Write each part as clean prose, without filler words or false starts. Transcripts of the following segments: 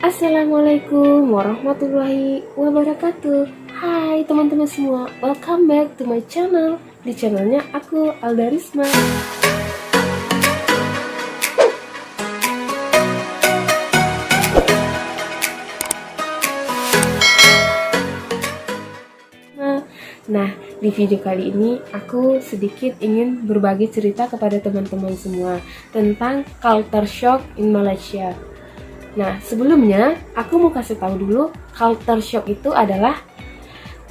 Assalamualaikum warahmatullahi wabarakatuh. Hai teman-teman semua, welcome back to my channel. Di channelnya aku Alda Risma. Nah, di video kali ini aku sedikit ingin berbagi cerita kepada teman-teman semua tentang culture shock in Malaysia. Nah, sebelumnya aku mau kasih tahu dulu, culture shock itu adalah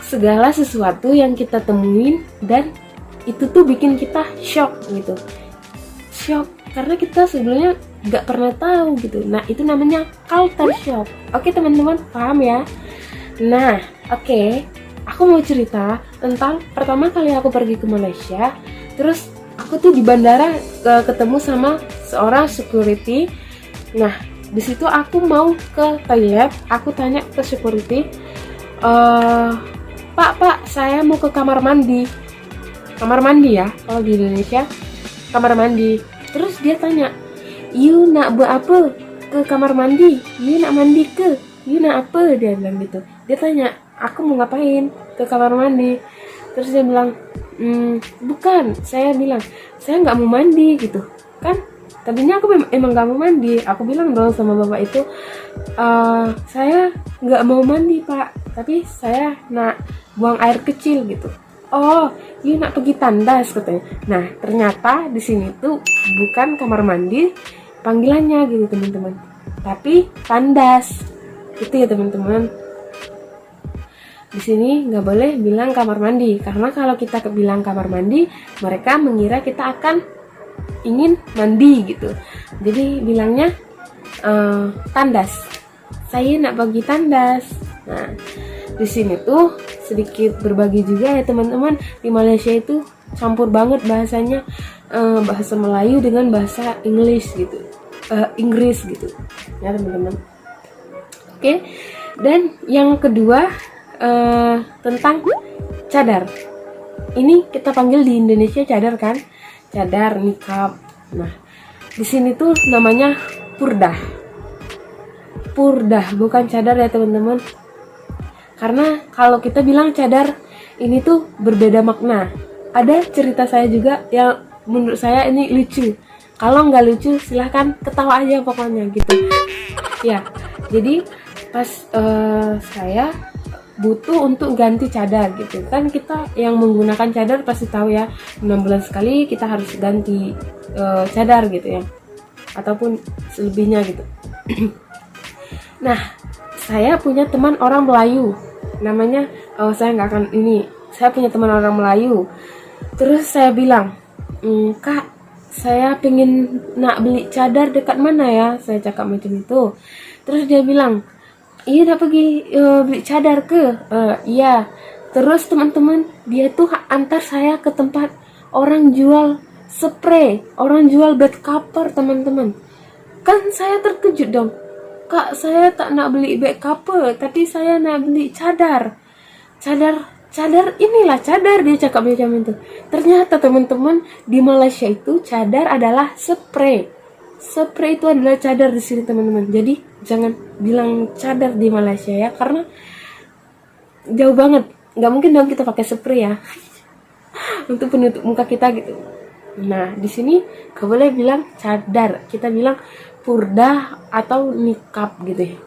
segala sesuatu yang kita temuin dan itu tuh bikin kita shock gitu. Shock karena kita sebelumnya nggak pernah tahu gitu. Nah, itu namanya culture shock. Oke teman-teman, paham ya? Nah, oke. Aku mau cerita tentang pertama kali aku pergi ke Malaysia. Terus aku tuh di bandara ketemu sama seorang security. Nah, di situ aku mau ke toilet. Aku tanya ke security, Pak, saya mau ke kamar mandi. Kamar mandi ya, kalau di Indonesia kamar mandi. Terus dia tanya, "You nak buat apa ke kamar mandi? You nak mandi ke? You nak apa?" Dia bilang gitu. Dia tanya, "Aku mau ngapain ke kamar mandi?" Terus dia bilang, bukan. Saya bilang, saya nggak mau mandi gitu. Kan tadinya aku emang nggak mau mandi. Aku bilang dong sama bapak itu, saya nggak mau mandi pak, tapi saya nak buang air kecil gitu. Oh, you nak pergi tandas katanya. Nah, ternyata di sini tuh bukan kamar mandi panggilannya gitu teman-teman, tapi tandas. Itu ya teman-teman. Di sini nggak boleh bilang kamar mandi, karena kalau kita bilang kamar mandi, mereka mengira kita akan ingin mandi gitu. Jadi bilangnya tandas. Saya nak pergi tandas. Nah, di sini tuh sedikit berbagi juga ya teman-teman. Di Malaysia itu campur banget bahasanya, bahasa Melayu dengan bahasa Inggris gitu. Inggris gitu. Ya teman-teman. Oke. Dan yang kedua, tentang cadar. Ini kita panggil di Indonesia cadar kan? Cadar, nikab. Nah, di sini tuh namanya purdah. Purdah, bukan cadar ya teman-teman. Karena kalau kita bilang cadar, ini tuh berbeda makna. Ada cerita saya juga yang menurut saya ini lucu. Kalau nggak lucu silahkan ketawa aja pokoknya gitu. Ya, jadi pas saya butuh untuk ganti cadar gitu kan, kita yang menggunakan cadar pasti tahu ya, 6 bulan sekali kita harus ganti cadar gitu ya, ataupun selebihnya gitu. Nah, saya punya teman orang Melayu namanya, saya punya teman orang Melayu. Terus saya bilang, Kak, saya pengen nak beli cadar dekat mana ya, saya cakap macam itu. Terus dia bilang, iya udah pergi beli cadar ke? Iya. Terus teman-teman, dia tuh antar saya ke tempat orang jual spray, orang jual bed cover teman-teman. Kan saya terkejut dong. Kak, saya tak nak beli bed cover, tapi saya nak beli cadar. Cadar inilah cadar, dia cakap macam itu. Ternyata teman-teman, di Malaysia itu cadar adalah spray. Spray itu adalah cadar di sini teman-teman. Jadi jangan bilang cadar di Malaysia ya, karena jauh banget. Nggak mungkin dong kita pakai spray ya untuk penutup muka kita gitu. Nah, di sini nggak boleh bilang cadar, kita bilang purdah atau nikab gitu ya.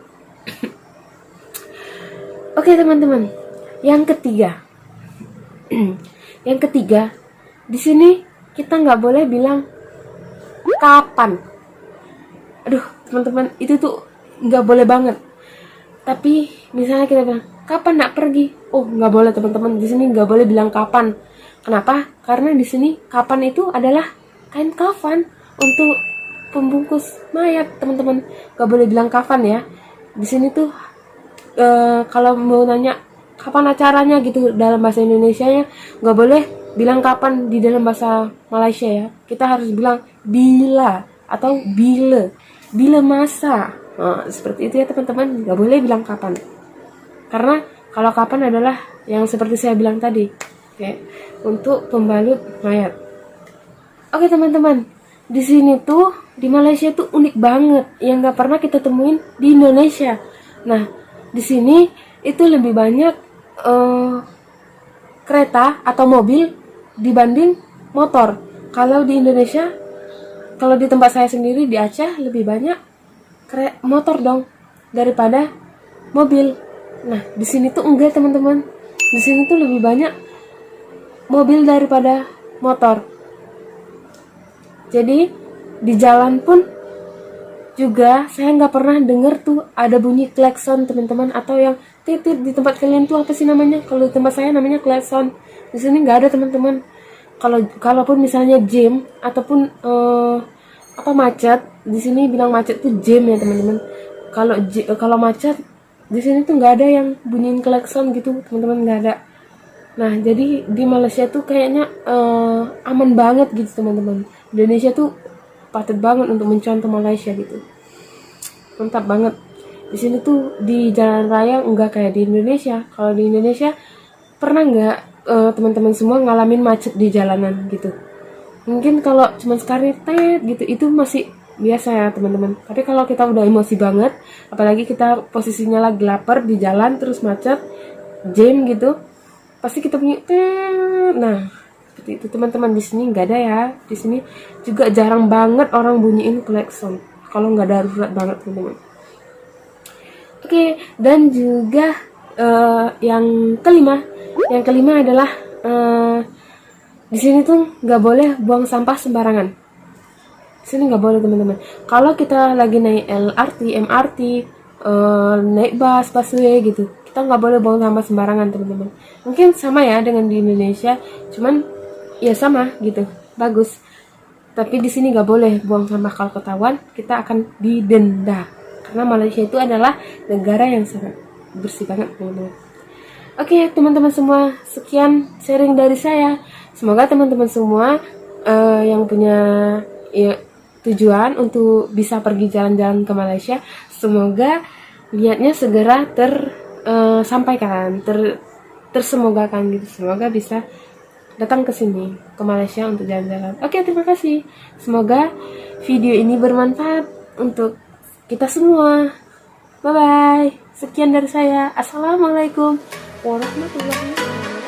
Oke teman-teman, yang ketiga, di sini kita nggak boleh bilang kapan. Aduh teman-teman, itu tuh nggak boleh banget. Tapi misalnya kita bilang, kapan nak pergi? Oh, nggak boleh teman-teman, di sini nggak boleh bilang kapan. Kenapa? Karena di sini kapan itu adalah kain kafan untuk pembungkus mayat teman-teman. Nggak boleh bilang kapan ya. Di sini tuh kalau mau nanya kapan acaranya gitu dalam bahasa Indonesia ya, nggak boleh bilang kapan di dalam bahasa Malaysia ya. Kita harus bilang bila atau bila masa. Seperti itu ya teman-teman, nggak boleh bilang kapan. Karena kalau kapan adalah yang seperti saya bilang tadi, untuk pembalut mayat. Oke teman-teman, di sini tuh di Malaysia tuh unik banget yang nggak pernah kita temuin di Indonesia. Nah, di sini itu lebih banyak kereta atau mobil dibanding motor. Kalau di Indonesia, kalau di tempat saya sendiri di Aceh lebih banyak motor dong daripada mobil. Nah, di sini tuh enggak, teman-teman. Di sini tuh lebih banyak mobil daripada motor. Jadi di jalan pun juga saya nggak pernah denger tuh ada bunyi klakson, teman-teman, atau yang titit. Di tempat kalian tuh apa sih namanya? Kalau di tempat saya namanya klakson. Di sini nggak ada, teman-teman. Kalaupun misalnya jam ataupun apa macet, di sini bilang macet tuh jam ya, teman-teman. Kalau macet di sini tuh nggak ada yang bunyiin klakson gitu, teman-teman, nggak ada. Nah, jadi di Malaysia tuh kayaknya aman banget gitu, teman-teman. Indonesia tuh patut banget untuk mencontoh Malaysia gitu. Mantap banget. Di sini tuh di jalan raya nggak kayak di Indonesia. Kalau di Indonesia pernah nggak teman-teman semua ngalamin macet di jalanan gitu? Mungkin kalau cuma sekali gitu itu masih biasa ya, teman-teman. Tapi kalau kita udah emosi banget, apalagi kita posisinya lagi lapar di jalan terus macet, jam gitu, pasti kita bunyi nah seperti itu, teman-teman. Di sini nggak ada ya. Di sini juga jarang banget orang bunyiin klakson kalau nggak darurat banget, teman-teman. Oke, dan juga yang kelima adalah di sini tuh nggak boleh buang sampah sembarangan. Di sini nggak boleh, teman-teman. Kalau kita lagi naik LRT, MRT, naik busway gitu, kita nggak boleh buang sampah sembarangan, teman-teman. Mungkin sama ya dengan di Indonesia, cuman ya sama gitu, bagus. Tapi di sini nggak boleh buang sampah. Kalau ketahuan kita akan didenda, karena Malaysia itu adalah negara yang sangat bersih banget, teman-teman. Oke, teman-teman semua, sekian sharing dari saya. Semoga teman-teman semua yang punya tujuan untuk bisa pergi jalan-jalan ke Malaysia, semoga niatnya segera tersampaikan, tersemogakan gitu. Semoga bisa datang ke sini, ke Malaysia untuk jalan-jalan. Oke, terima kasih. Semoga video ini bermanfaat untuk kita semua. Bye-bye. Sekian dari saya. Assalamualaikum warahmatullahi wabarakatuh.